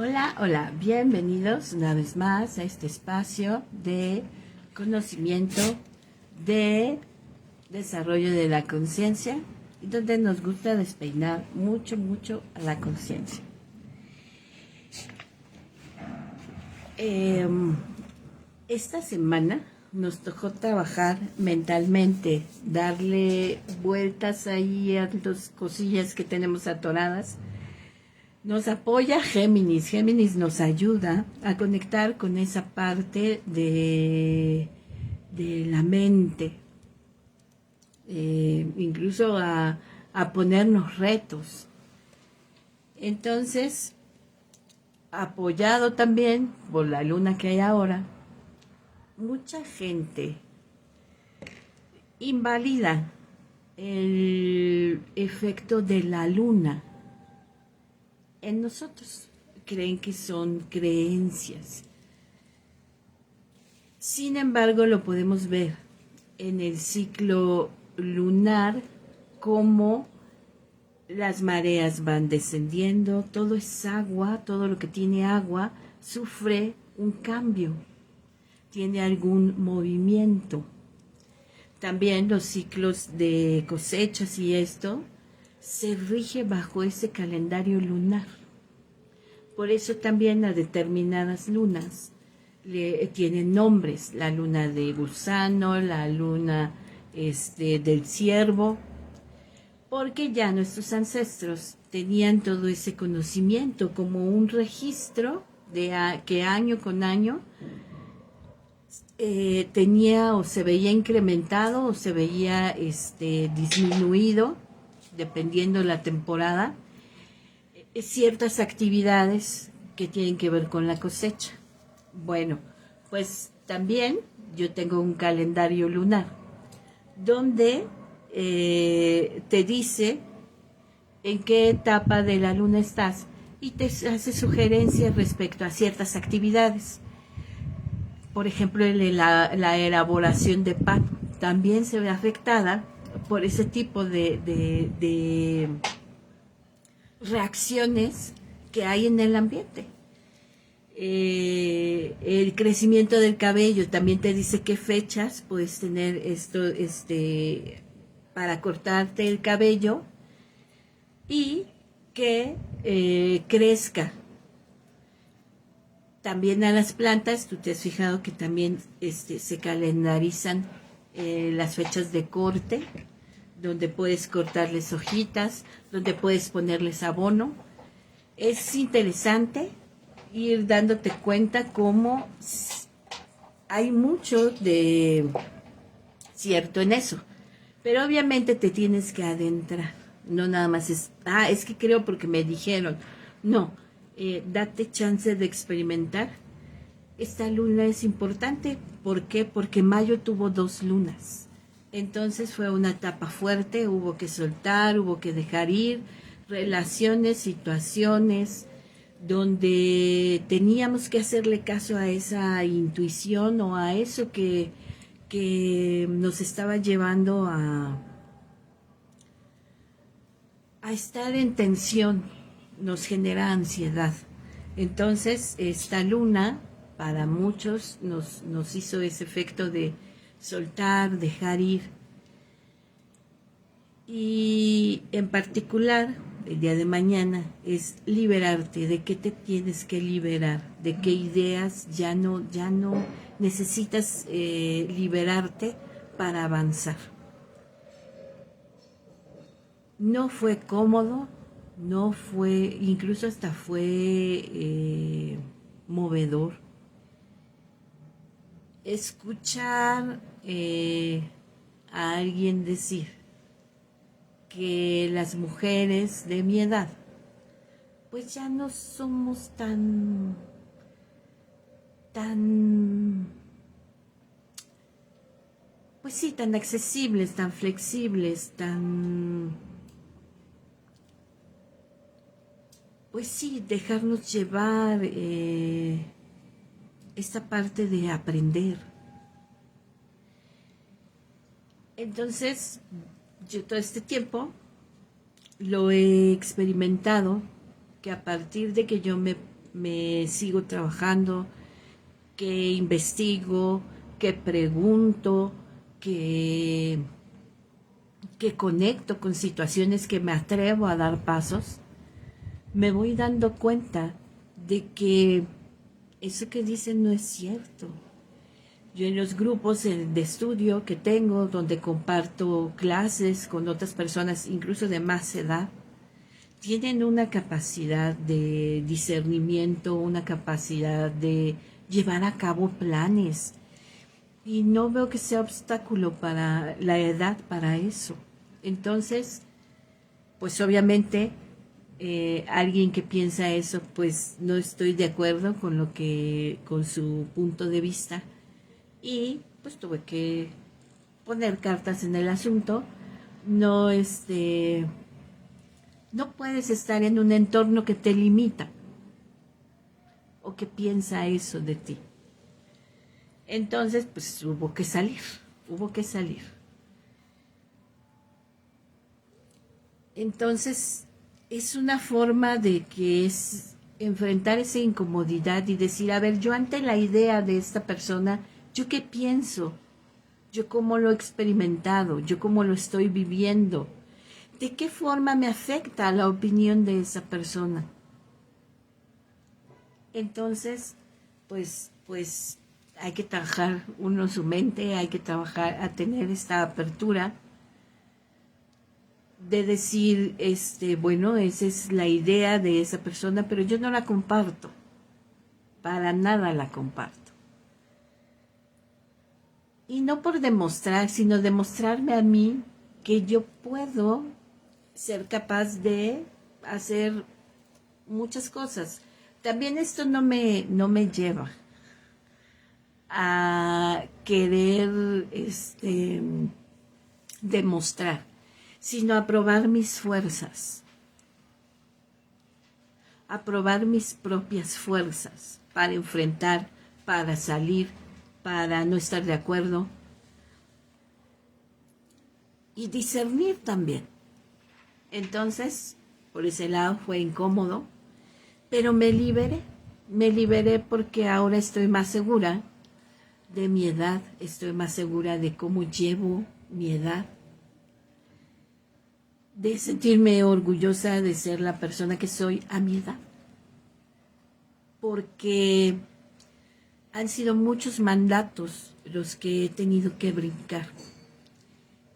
Hola, hola, bienvenidos una vez más a este espacio de conocimiento, de desarrollo de la conciencia, donde nos gusta despeinar mucho, mucho a la conciencia. Esta semana nos tocó trabajar mentalmente, darle vueltas ahí a las cosillas que tenemos atoradas. Nos apoya Géminis. Géminis nos ayuda a conectar con esa parte de la mente, incluso a ponernos retos. Entonces, apoyado también por la luna que hay ahora, mucha gente invalida el efecto de la luna en nosotros. Creen que son creencias. Sin embargo, lo podemos ver en el ciclo lunar, como las mareas van descendiendo, todo es agua, todo lo que tiene agua sufre un cambio, tiene algún movimiento. También los ciclos de cosechas y esto se rige bajo ese calendario lunar. Por eso también a determinadas lunas tienen nombres: la luna de gusano, la luna del ciervo, porque ya nuestros ancestros tenían todo ese conocimiento como un registro de que año con año tenía o se veía incrementado o se veía disminuido, dependiendo la temporada, ciertas actividades que tienen que ver con la cosecha. Bueno, pues también yo tengo un calendario lunar donde te dice en qué etapa de la luna estás y te hace sugerencias respecto a ciertas actividades. Por ejemplo, la elaboración de pan también se ve afectada por ese tipo de reacciones que hay en el ambiente. El crecimiento del cabello también te dice qué fechas puedes tener esto para cortarte el cabello y que crezca. También a las plantas, tú te has fijado que también se calendarizan las fechas de corte, donde puedes cortarles hojitas, donde puedes ponerles abono. Es interesante ir dándote cuenta cómo hay mucho de cierto en eso, pero obviamente te tienes que adentrar. No nada más es que creo porque me dijeron. No, date chance de experimentar. Esta luna es importante. ¿Por qué? Porque mayo tuvo 2 lunas. Entonces fue una etapa fuerte, hubo que soltar, hubo que dejar ir relaciones, situaciones, donde teníamos que hacerle caso a esa intuición o a eso que nos estaba llevando a estar en tensión, nos genera ansiedad. Entonces, esta luna, para muchos, nos hizo ese efecto de soltar, dejar ir. Y en particular, el día de mañana es liberarte. ¿De qué te tienes que liberar? ¿De qué ideas ya no necesitas liberarte para avanzar? No fue cómodo, no fue, incluso hasta fue movedor escuchar a alguien decir que las mujeres de mi edad pues ya no somos tan, pues sí, tan accesibles, tan flexibles, pues sí, dejarnos llevar esta parte de aprender. Entonces, yo todo este tiempo lo he experimentado, que a partir de que yo me me sigo trabajando, que investigo, que pregunto, que, que conecto con situaciones, que me atrevo a dar pasos, me voy dando cuenta de que eso que dicen no es cierto. Yo en los grupos de estudio que tengo, donde comparto clases con otras personas, incluso de más edad, tienen una capacidad de discernimiento, una capacidad de llevar a cabo planes. Y no veo que sea obstáculo para la edad para eso. Entonces, pues obviamente, alguien que piensa eso, pues no estoy de acuerdo con con su punto de vista. Y pues tuve que poner cartas en el asunto. No, no puedes estar en un entorno que te limita o que piensa eso de ti. Entonces, pues hubo que salir, hubo que salir. Entonces, es una forma de que es enfrentar esa incomodidad y decir, a ver, yo ante la idea de esta persona, ¿yo qué pienso? ¿Yo cómo lo he experimentado? ¿Yo cómo lo estoy viviendo? ¿De qué forma me afecta la opinión de esa persona? Entonces, pues hay que trabajar uno su mente, hay que trabajar a tener esta apertura de decir, bueno, esa es la idea de esa persona, pero yo no la comparto, para nada la comparto. Y no por demostrar, sino demostrarme a mí que yo puedo ser capaz de hacer muchas cosas. También esto no me lleva a querer demostrar, sino a probar mis fuerzas, a probar mis propias fuerzas para enfrentar, para salir, para no estar de acuerdo y discernir también. Entonces, por ese lado fue incómodo, pero me liberé porque ahora estoy más segura de mi edad, estoy más segura de cómo llevo mi edad, de sentirme orgullosa de ser la persona que soy a mi edad, porque han sido muchos mandatos los que he tenido que brincar.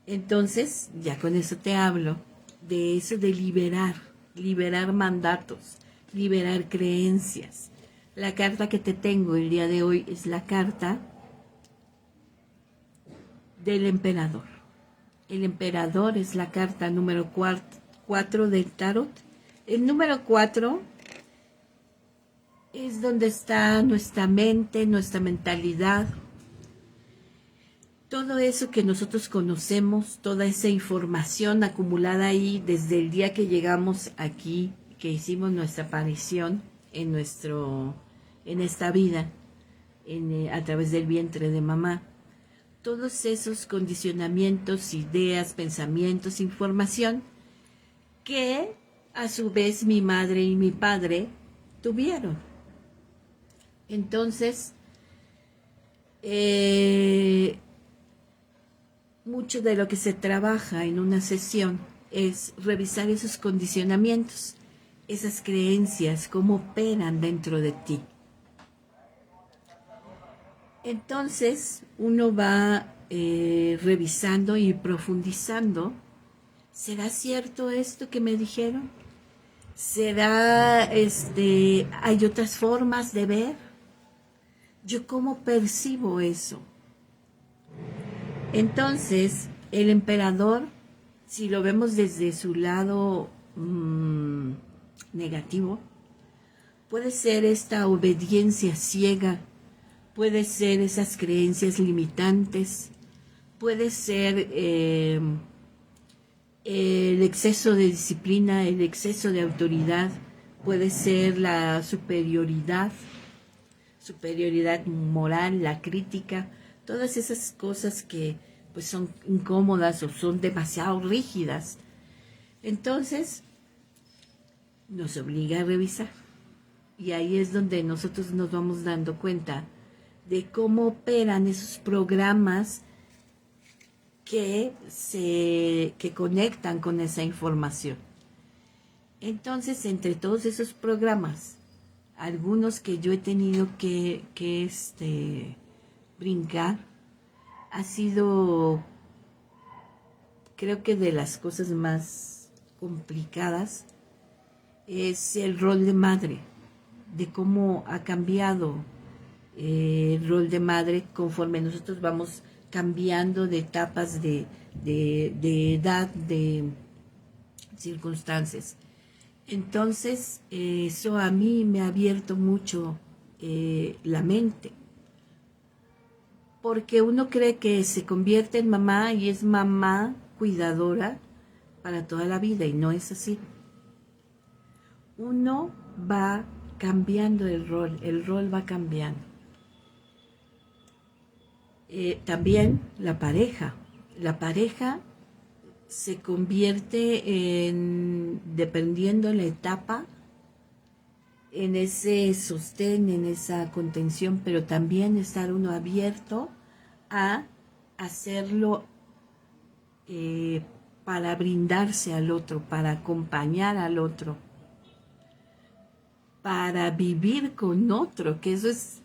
Entonces, ya con eso te hablo, de eso de liberar mandatos, liberar creencias. La carta que te tengo el día de hoy es la carta del emperador. El emperador es la carta número 4 del tarot. El número 4 es donde está nuestra mente, nuestra mentalidad, todo eso que nosotros conocemos, toda esa información acumulada ahí desde el día que llegamos aquí, que hicimos nuestra aparición en esta vida, a través del vientre de mamá. Todos esos condicionamientos, ideas, pensamientos, información que a su vez mi madre y mi padre tuvieron. Entonces, mucho de lo que se trabaja en una sesión es revisar esos condicionamientos, esas creencias, cómo operan dentro de ti. Entonces uno va revisando y profundizando. ¿Será cierto esto que me dijeron? ¿Será, hay otras formas de ver? ¿Yo cómo percibo eso? Entonces, el emperador, si lo vemos desde su lado negativo, puede ser esta obediencia ciega, puede ser esas creencias limitantes, puede ser el exceso de disciplina, el exceso de autoridad, puede ser la superioridad moral, la crítica, todas esas cosas que pues son incómodas o son demasiado rígidas. Entonces, nos obliga a revisar. Y ahí es donde nosotros nos vamos dando cuenta de cómo operan esos programas que conectan con esa información. Entonces, entre todos esos programas, algunos que yo he tenido que brincar, ha sido, creo que de las cosas más complicadas, es el rol de madre, de cómo ha cambiado el rol de madre conforme nosotros vamos cambiando de etapas de edad, de circunstancias. Entonces, eso a mí me ha abierto mucho la mente, porque uno cree que se convierte en mamá y es mamá cuidadora para toda la vida, y no es así. Uno va cambiando el rol va cambiando. También la pareja se convierte en, dependiendo de la etapa, en ese sostén, en esa contención, pero también estar uno abierto a hacerlo para brindarse al otro, para acompañar al otro, para vivir con otro, que eso es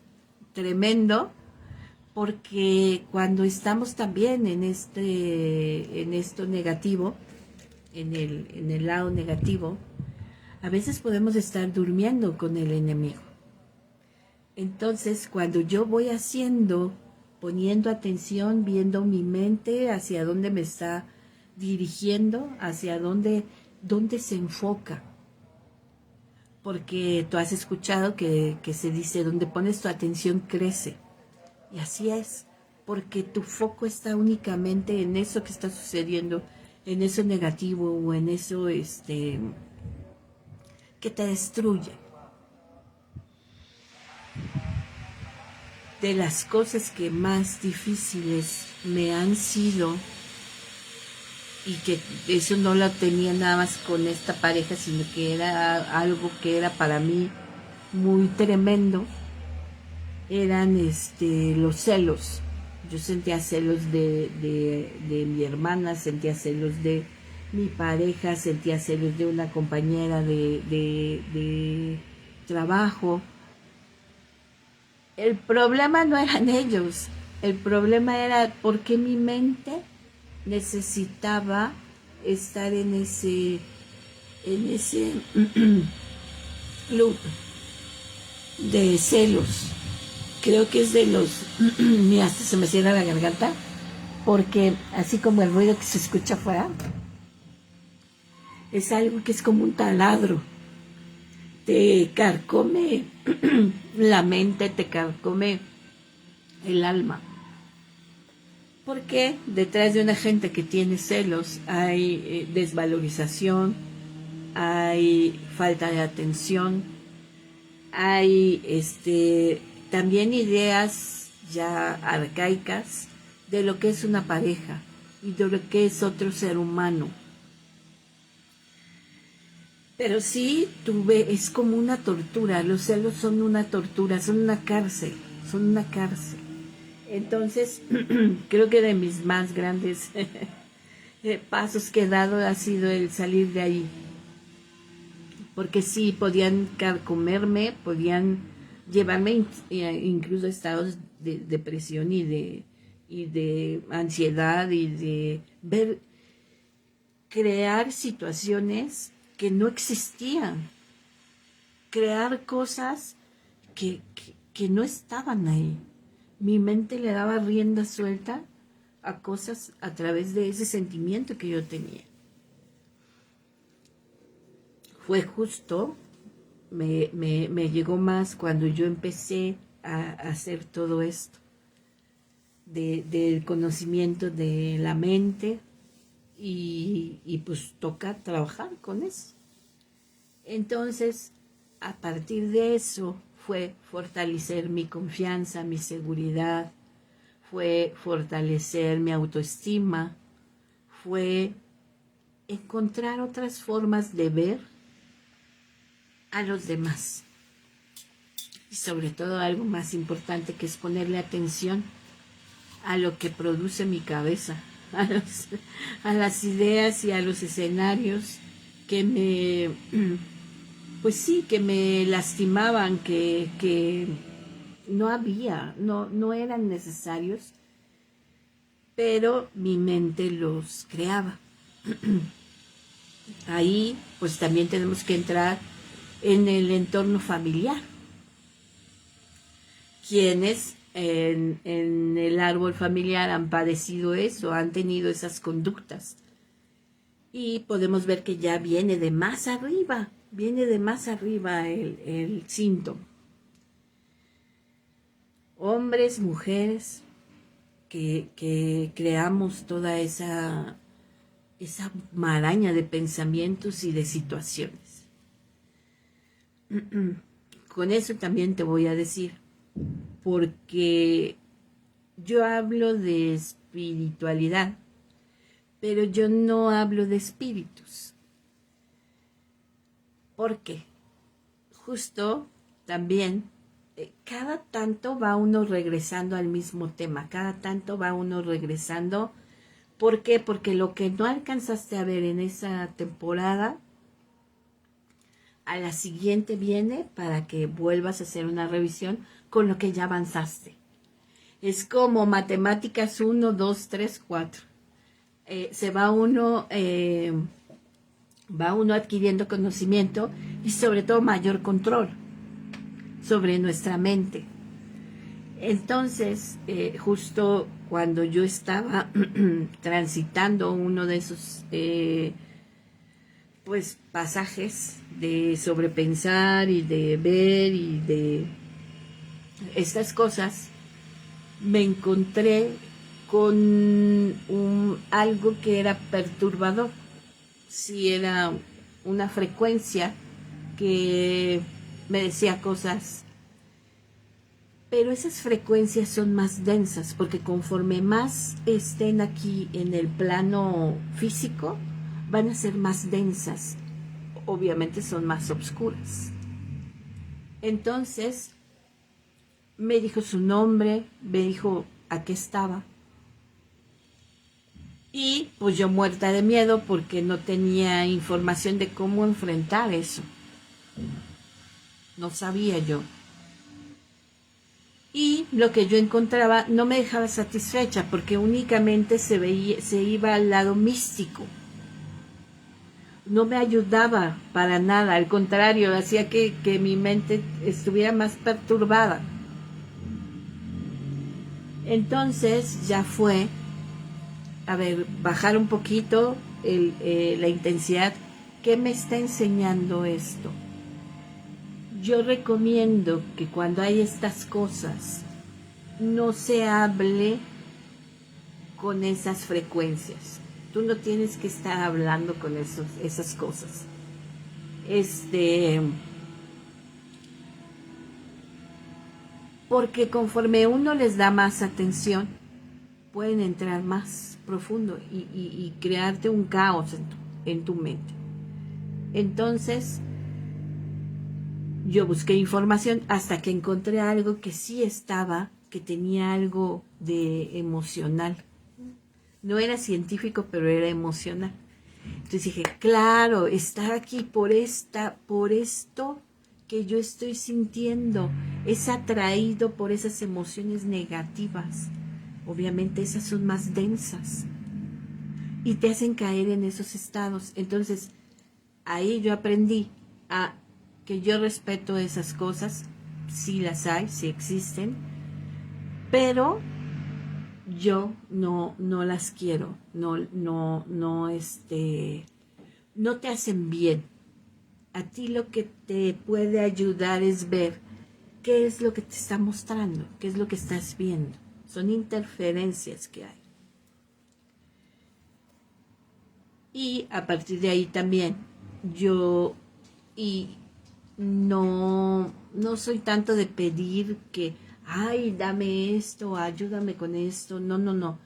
tremendo, porque cuando estamos también en esto negativo, en el lado negativo, a veces podemos estar durmiendo con el enemigo. Entonces, cuando yo voy poniendo atención, viendo mi mente hacia dónde me está dirigiendo, hacia dónde se enfoca. Porque tú has escuchado que se dice, donde pones tu atención crece. Y así es, porque tu foco está únicamente en eso que está sucediendo, en eso negativo o en eso que te destruye. De las cosas que más difíciles me han sido, y que eso no lo tenía nada más con esta pareja, sino que era algo que era para mí muy tremendo, eran los celos. Yo sentía celos de mi hermana, sentía celos de mi pareja, sentía celos de una compañera de trabajo. El problema no eran ellos, el problema era por qué mi mente necesitaba estar en ese loop de celos. Creo que es de los... Mira, hasta se me cierra la garganta, porque así como el ruido que se escucha afuera, es algo que es como un taladro. Te carcome la mente, te carcome el alma. Porque detrás de una gente que tiene celos hay desvalorización, hay falta de atención, hay también ideas ya arcaicas de lo que es una pareja y de lo que es otro ser humano. Pero sí, es como una tortura, los celos son una tortura, son una cárcel. Entonces, creo que de mis más grandes pasos que he dado ha sido el salir de ahí. Porque sí, podían carcomerme, podían llevarme incluso a estados de depresión y de ansiedad y de crear situaciones que no existían, crear cosas que no estaban ahí. Mi mente le daba rienda suelta a cosas a través de ese sentimiento que yo tenía. Fue justo, me llegó más cuando yo empecé a hacer todo esto, del conocimiento de la mente, y pues toca trabajar con eso. Entonces, a partir de eso fue fortalecer mi confianza, mi seguridad, fue fortalecer mi autoestima, fue encontrar otras formas de ver a los demás. y sobre todo algo más importante, que es ponerle atención a lo que produce mi cabeza, a las ideas y a los escenarios que pues sí, que me lastimaban, que no eran necesarios, pero mi mente los creaba. Ahí pues también tenemos que entrar en el entorno familiar. Quienes en el árbol familiar han padecido eso, han tenido esas conductas. Y podemos ver que ya viene de más arriba el síntoma. Hombres, mujeres, que creamos toda esa maraña de pensamientos y de situaciones. Con eso también te voy a decir, porque yo hablo de espiritualidad, pero yo no hablo de espíritus. ¿Por qué? Justo también, cada tanto va uno regresando al mismo tema, cada tanto va uno regresando. ¿Por qué? Porque lo que no alcanzaste a ver en esa temporada, a la siguiente viene para que vuelvas a hacer una revisión con lo que ya avanzaste. Es como matemáticas 1, 2, 3, 4. Se va uno adquiriendo conocimiento y sobre todo mayor control sobre nuestra mente. Entonces, justo cuando yo estaba transitando uno de esos pues pasajes de sobrepensar y de ver y de estas cosas, me encontré con algo que era perturbador. Sí, era una frecuencia que me decía cosas, pero esas frecuencias son más densas, porque conforme más estén aquí en el plano físico, van a ser más densas, obviamente son más oscuras. Entonces me dijo su nombre, me dijo a qué estaba, y pues yo muerta de miedo porque no tenía información de cómo enfrentar eso, no sabía yo. Y lo que yo encontraba no me dejaba satisfecha, porque únicamente se iba al lado místico. No me ayudaba para nada, al contrario, hacía que mi mente estuviera más perturbada. Entonces ya fue, a ver, bajar un poquito la intensidad. ¿Qué me está enseñando esto? Yo recomiendo que cuando hay estas cosas, no se hable con esas frecuencias. Tú no tienes que estar hablando con esas cosas. Porque conforme uno les da más atención, pueden entrar más profundo y crearte un caos en tu mente. Entonces, yo busqué información hasta que encontré algo que sí estaba, que tenía algo de emocional. No era científico, pero era emocional. Entonces dije, claro, está aquí por esto que yo estoy sintiendo. Es atraído por esas emociones negativas. Obviamente esas son más densas y te hacen caer en esos estados. Entonces, ahí yo aprendí a que yo respeto esas cosas, sí las hay, sí existen, pero yo no las quiero, no te hacen bien. A ti lo que te puede ayudar es ver qué es lo que te está mostrando, qué es lo que estás viendo. Son interferencias que hay. Y a partir de ahí también yo no soy tanto de pedir que, ay, dame esto, ayúdame con esto. No.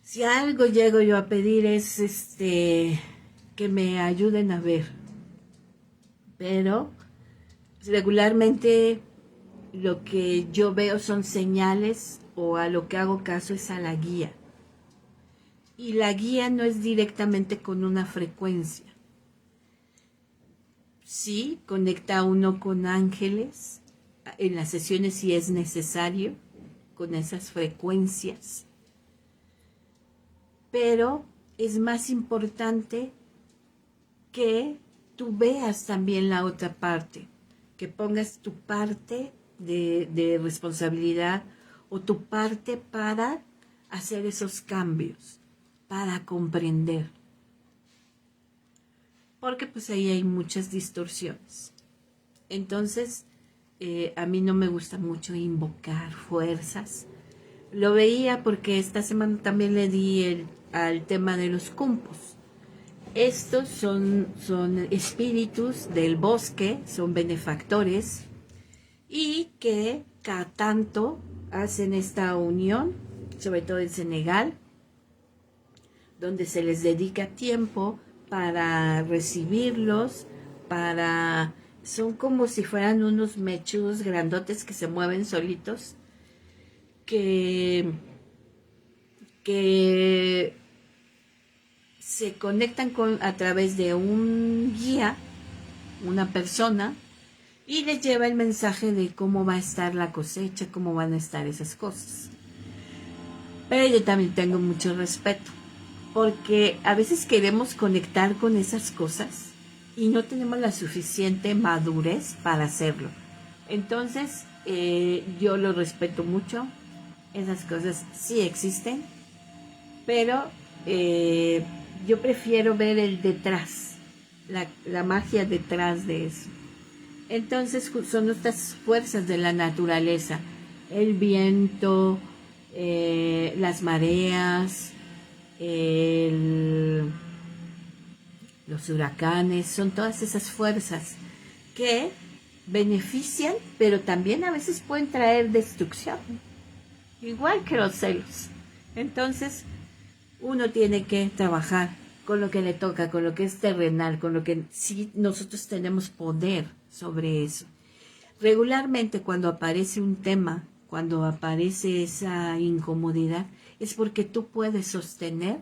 Si algo llego yo a pedir es que me ayuden a ver. Pero regularmente lo que yo veo son señales o a lo que hago caso es a la guía. Y la guía no es directamente con una frecuencia. Sí, conecta a uno con ángeles en las sesiones si es necesario, con esas frecuencias. Pero es más importante que tú veas también la otra parte, que pongas tu parte de responsabilidad o tu parte para hacer esos cambios, para comprender. Porque pues ahí hay muchas distorsiones. Entonces, a mí no me gusta mucho invocar fuerzas. Lo veía porque esta semana también le di al tema de los cumpos. Estos son espíritus del bosque, son benefactores y que cada tanto hacen esta unión, sobre todo en Senegal, donde se les dedica tiempo para recibirlos, son como si fueran unos mechudos grandotes que se mueven solitos, que se conectan a través de un guía, una persona, y les lleva el mensaje de cómo va a estar la cosecha, cómo van a estar esas cosas. Pero yo también tengo mucho respeto, porque a veces queremos conectar con esas cosas y no tenemos la suficiente madurez para hacerlo. Entonces, yo lo respeto mucho, esas cosas sí existen, pero yo prefiero ver el detrás, la magia detrás de eso. Entonces son estas fuerzas de la naturaleza, el viento, las mareas, los huracanes, son todas esas fuerzas que benefician, pero también a veces pueden traer destrucción, igual que los celos. Entonces, uno tiene que trabajar con lo que le toca, con lo que es terrenal, con lo que sí nosotros tenemos poder sobre eso. Regularmente cuando aparece un tema, cuando aparece esa incomodidad, es porque tú puedes sostener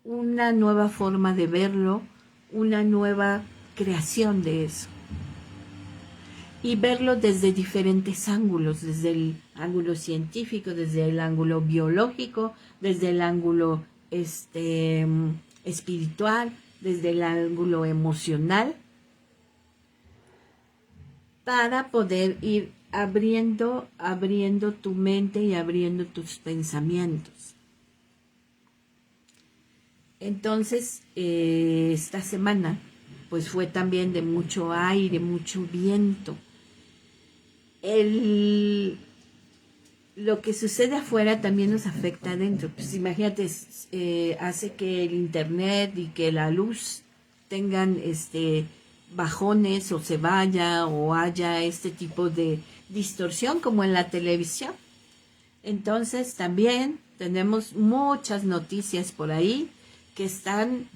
una nueva forma de verlo, una nueva creación de eso. Y verlo desde diferentes ángulos, desde el ángulo científico, desde el ángulo biológico, desde el ángulo espiritual, desde el ángulo emocional, para poder ir abriendo tu mente y abriendo tus pensamientos. Entonces, esta semana, pues fue también de mucho aire, mucho viento. Lo que sucede afuera también nos afecta adentro. Pues imagínate, hace que el internet y que la luz tengan bajones o se vaya o haya este tipo de distorsión como en la televisión. Entonces también tenemos muchas noticias por ahí que están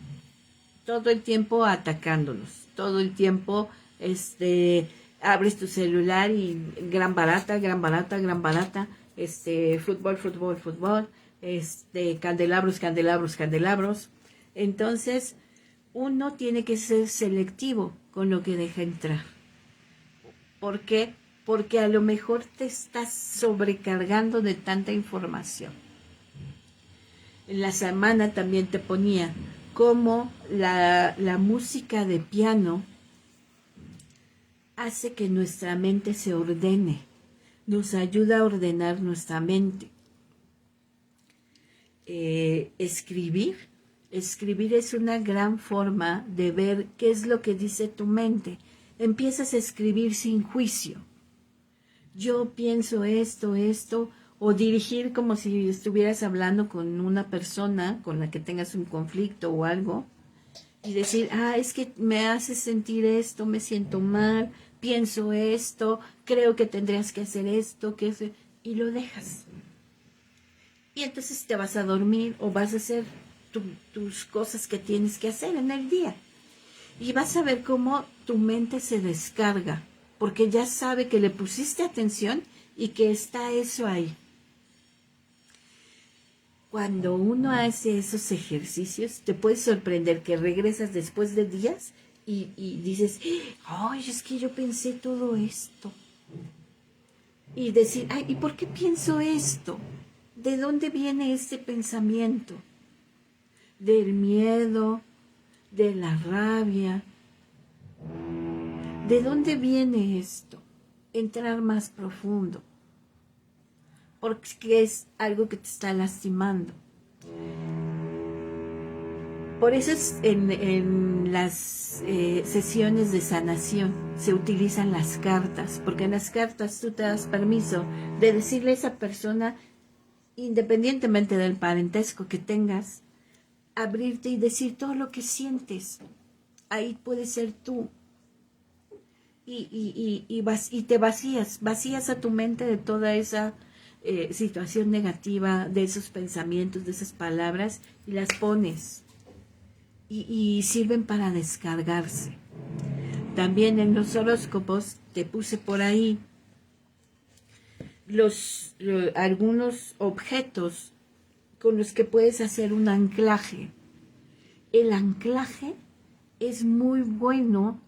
todo el tiempo atacándonos, todo el tiempo abres tu celular y gran barata, fútbol, candelabros. Entonces, uno tiene que ser selectivo con lo que deja entrar. ¿Por qué? Porque a lo mejor te estás sobrecargando de tanta información. En la semana también te ponía cómo la música de piano hace que nuestra mente se ordene, nos ayuda a ordenar nuestra mente. Escribir es una gran forma de ver qué es lo que dice tu mente. Empiezas a escribir sin juicio. Yo pienso esto, o dirigir como si estuvieras hablando con una persona con la que tengas un conflicto o algo, y decir, es que me hace sentir esto, me siento mal, pienso esto, creo que tendrías que hacer esto, y lo dejas. Y entonces te vas a dormir o vas a hacer tus cosas que tienes que hacer en el día. Y vas a ver cómo tu mente se descarga. porque ya sabe que le pusiste atención y que está eso ahí. Cuando uno hace esos ejercicios, te puedes sorprender que regresas después de días y dices, ay, es que yo pensé todo esto. Y decir, ay, ¿y por qué pienso esto? ¿De dónde viene este pensamiento? Del miedo, de la rabia. ¿De dónde viene esto? Entrar más profundo. Porque es algo que te está lastimando. Por eso en las sesiones de sanación se utilizan las cartas, porque en las cartas tú te das permiso de decirle a esa persona, independientemente del parentesco que tengas, abrirte y decir todo lo que sientes. Ahí puede ser tú. Y te vacías a tu mente de toda esa situación negativa, de esos pensamientos, de esas palabras, y las pones. Y sirven para descargarse. También en los horóscopos te puse por ahí algunos objetos con los que puedes hacer un anclaje. El anclaje es muy bueno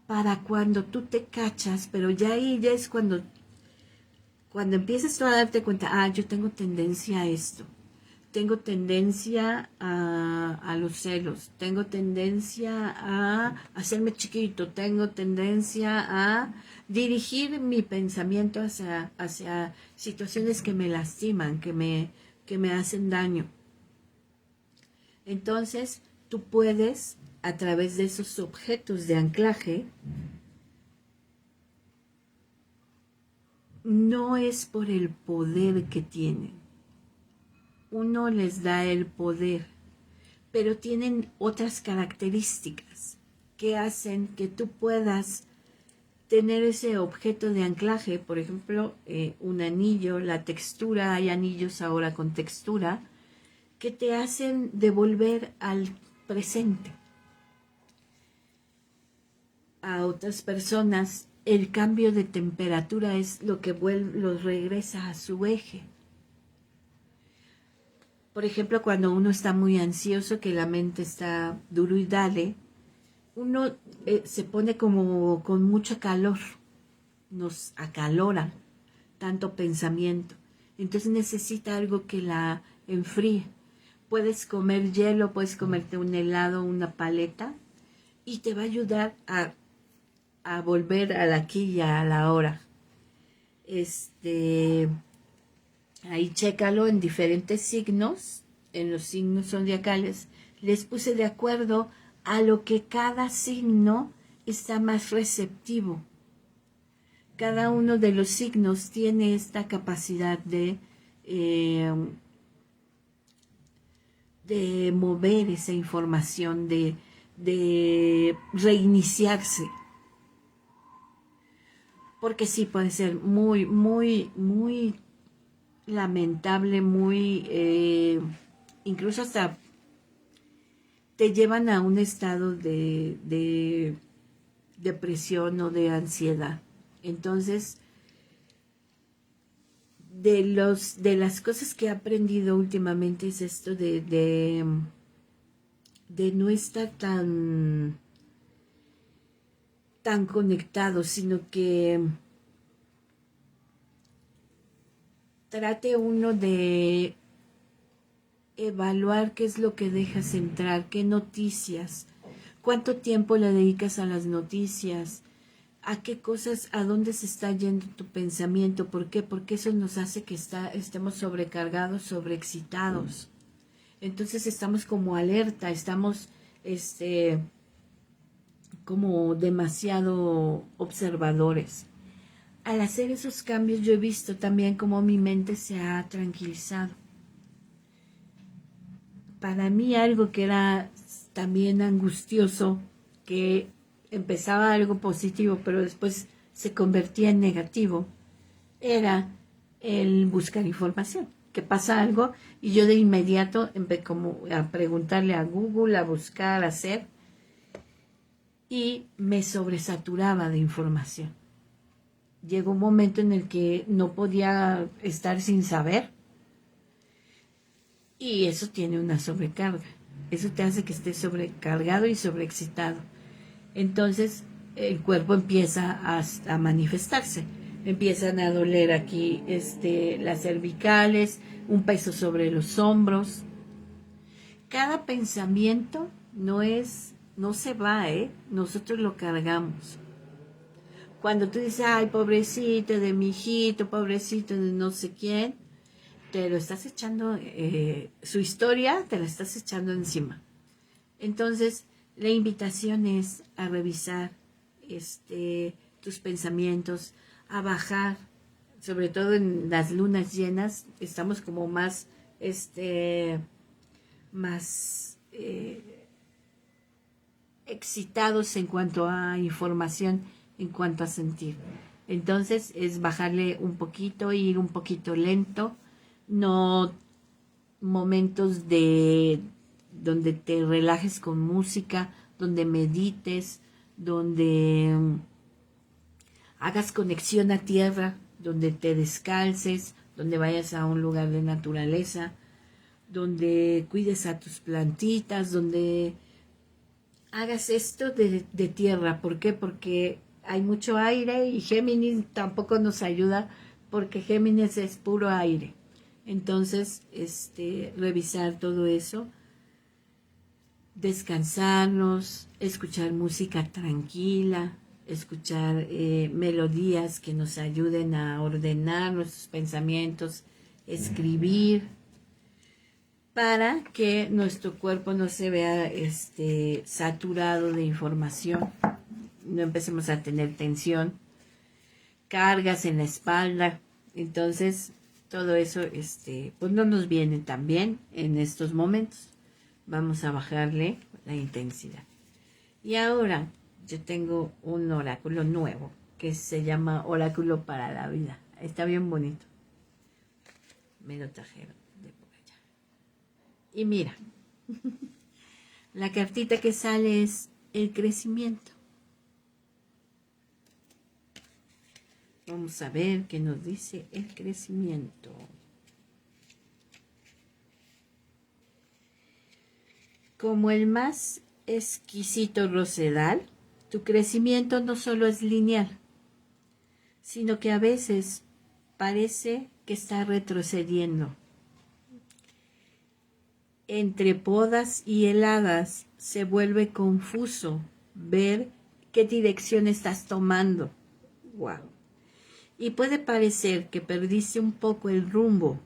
para cuando tú te cachas, pero ya ahí ya es cuando empiezas tú a darte cuenta, yo tengo tendencia a esto. Tengo tendencia a los celos, tengo tendencia a hacerme chiquito, tengo tendencia a dirigir mi pensamiento hacia situaciones que me lastiman, que me hacen daño. Entonces, tú puedes, a través de esos objetos de anclaje, no es por el poder que tienen. Uno les da el poder, pero tienen otras características que hacen que tú puedas tener ese objeto de anclaje, por ejemplo, un anillo, la textura, hay anillos ahora con textura, que te hacen devolver al presente. A otras personas, el cambio de temperatura es lo que los regresa a su eje. Por ejemplo, cuando uno está muy ansioso, que la mente está duro y dale, uno se pone como con mucho calor, nos acalora tanto pensamiento. Entonces necesita algo que la enfríe. Puedes comer hielo, puedes comerte un helado, una paleta, y te va a ayudar a volver al aquí y a la hora. Ahí chécalo en diferentes signos, en los signos zodiacales. Les puse de acuerdo a lo que cada signo está más receptivo. Cada uno de los signos tiene esta capacidad de mover esa información, de reiniciarse. Porque sí, puede ser muy, muy, muy lamentable, muy incluso hasta te llevan a un estado de depresión o de ansiedad. Entonces, de las cosas que he aprendido últimamente es esto de no estar tan conectados, sino que trate uno de evaluar qué es lo que dejas entrar, qué noticias, cuánto tiempo le dedicas a las noticias, a qué cosas, a dónde se está yendo tu pensamiento, ¿por qué? Porque eso nos hace que estemos sobrecargados, sobreexcitados. Entonces estamos como alerta, estamos como demasiado observadores. Al hacer esos cambios yo he visto también cómo mi mente se ha tranquilizado. Para mí algo que era también angustioso, que empezaba algo positivo pero después se convertía en negativo, era el buscar información. Que pasa algo y yo de inmediato empecé como a preguntarle a Google, a buscar, a hacer, y me sobresaturaba de información. llegó un momento en el que no podía estar sin saber. Y eso tiene una sobrecarga. Eso te hace que estés sobrecargado y sobreexcitado. Entonces el cuerpo empieza a manifestarse. Empiezan a doler aquí las cervicales, un peso sobre los hombros. Cada pensamiento no se va, nosotros lo cargamos. Cuando tú dices, ay, pobrecito de mi hijito, pobrecito de no sé quién, te lo estás echando, su historia te la estás echando encima. Entonces, la invitación es a revisar tus pensamientos, a bajar, sobre todo en las lunas llenas, estamos como más, más excitados en cuanto a información, en cuanto a sentir. Entonces, es bajarle un poquito, ir un poquito lento, no momentos donde te relajes con música, donde medites, donde hagas conexión a tierra, donde te descalces, donde vayas a un lugar de naturaleza, donde cuides a tus plantitas, donde hagas esto de tierra. ¿Por qué? Porque hay mucho aire y Géminis tampoco nos ayuda porque Géminis es puro aire. Entonces, revisar todo eso, descansarnos, escuchar música tranquila, escuchar melodías que nos ayuden a ordenar nuestros pensamientos, escribir, para que nuestro cuerpo no se vea saturado de información, no empecemos a tener tensión, cargas en la espalda. Entonces, todo eso pues no nos viene tan bien en estos momentos. Vamos a bajarle la intensidad. Y ahora yo tengo un oráculo nuevo que se llama Oráculo para la Vida. Está bien bonito. Me lo trajeron de por allá. Y mira, la cartita que sale es el crecimiento. Vamos a ver qué nos dice el crecimiento. Como el más exquisito rosedal, tu crecimiento no solo es lineal, sino que a veces parece que está retrocediendo. Entre podas y heladas se vuelve confuso ver qué dirección estás tomando. Wow. Y puede parecer que perdiste un poco el rumbo.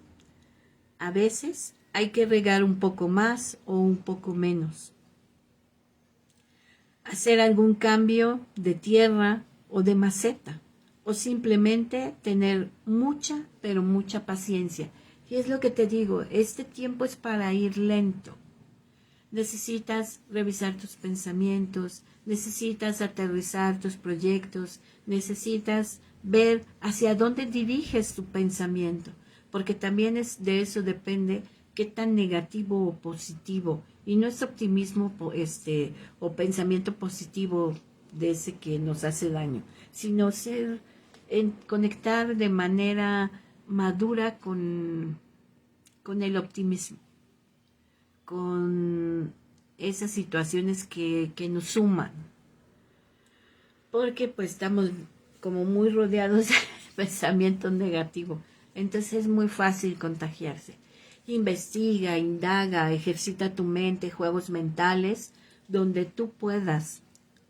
A veces hay que regar un poco más o un poco menos. Hacer algún cambio de tierra o de maceta. O simplemente tener mucha, pero mucha paciencia. Y es lo que te digo, este tiempo es para ir lento. Necesitas revisar tus pensamientos, necesitas aterrizar tus proyectos, necesitas ver hacia dónde diriges tu pensamiento, porque también de eso depende qué tan negativo o positivo, y no es optimismo o pensamiento positivo de ese que nos hace daño, sino conectar de manera madura con el optimismo, con esas situaciones que nos suman, porque pues estamos como muy rodeados de pensamiento negativo, entonces es muy fácil contagiarse. Investiga, indaga, ejercita tu mente, juegos mentales, donde tú puedas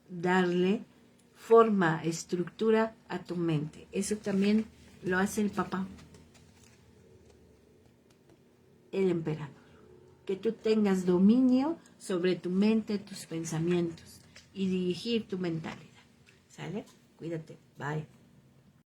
darle forma, estructura a tu mente. Eso también lo hace el papá, el emperador. Que tú tengas dominio sobre tu mente, tus pensamientos y dirigir tu mentalidad. ¿Sale? Cuídate. Bye.